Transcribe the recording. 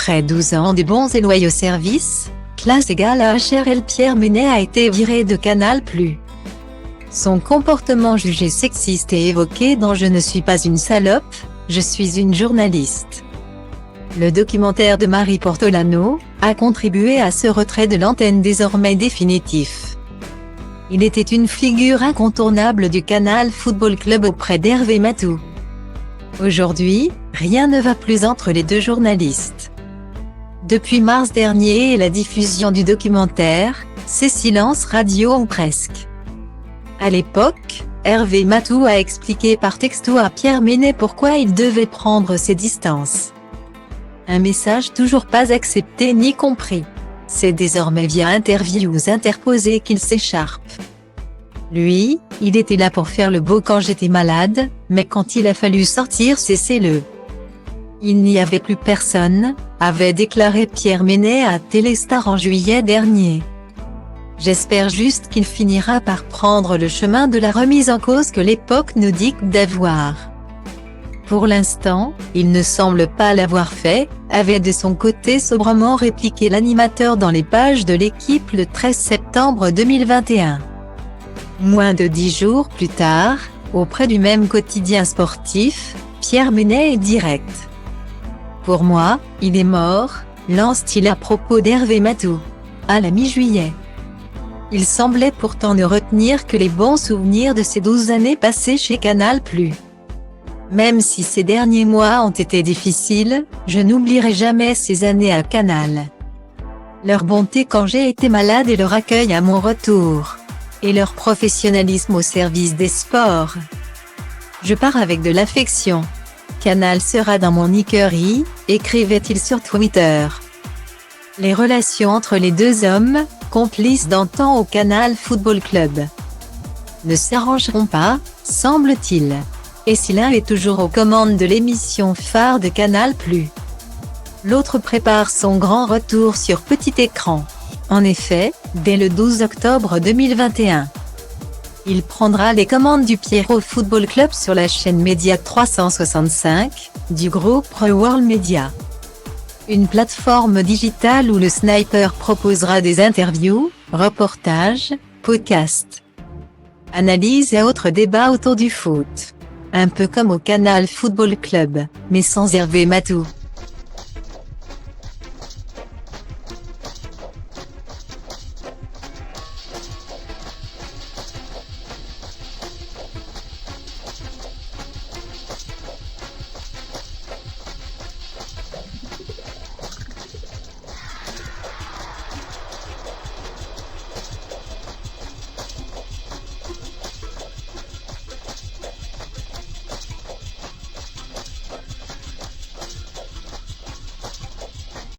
Après 12 ans de bons et loyaux services, classe égale à HRL, Pierre Ménès a été viré de Canal+. Son comportement jugé sexiste et évoqué dans Je ne suis pas une salope, je suis une journaliste. Le documentaire de Marie Portolano a contribué à ce retrait de l'antenne désormais définitif. Il était une figure incontournable du Canal Football Club auprès d'Hervé Matou. Aujourd'hui, rien ne va plus entre les deux journalistes. Depuis mars dernier et la diffusion du documentaire, c'est silence radio ou presque. À l'époque, Hervé Matou a expliqué par texto à Pierre Ménès pourquoi il devait prendre ses distances. Un message toujours pas accepté ni compris. C'est désormais via interviews interposées qu'il s'écharpe. Lui, il était là pour faire le beau quand j'étais malade, mais quand il a fallu sortir, cessez-le. Il n'y avait plus personne, avait déclaré Pierre Ménès à Téléstar en juillet dernier. J'espère juste qu'il finira par prendre le chemin de la remise en cause que l'époque nous dicte d'avoir. Pour l'instant, il ne semble pas l'avoir fait, avait de son côté sobrement répliqué l'animateur dans les pages de l'équipe le 13 septembre 2021. Moins de 10 jours plus tard, auprès du même quotidien sportif, Pierre Ménès est direct. Pour moi, il est mort, lance-t-il à propos d'Hervé Matou. À la mi-juillet. Il semblait pourtant ne retenir que les bons souvenirs de ces 12 années passées chez Canal+. Même si ces derniers mois ont été difficiles, je n'oublierai jamais ces années à Canal. Leur bonté quand j'ai été malade et leur accueil à mon retour. Et leur professionnalisme au service des sports. Je pars avec de l'affection. Canal sera dans mon écurie, écrivait-il sur Twitter. Les relations entre les deux hommes, complices d'antan au Canal Football Club, ne s'arrangeront pas, semble-t-il. Et si l'un est toujours aux commandes de l'émission phare de Canal+, l'autre prépare son grand retour sur petit écran. En effet, dès le 12 octobre 2021, il prendra les commandes du Pierrot Football Club sur la chaîne Média 365, du groupe World Media. Une plateforme digitale où le sniper proposera des interviews, reportages, podcasts, analyses et autres débats autour du foot. Un peu comme au Canal Football Club, mais sans Hervé Matou.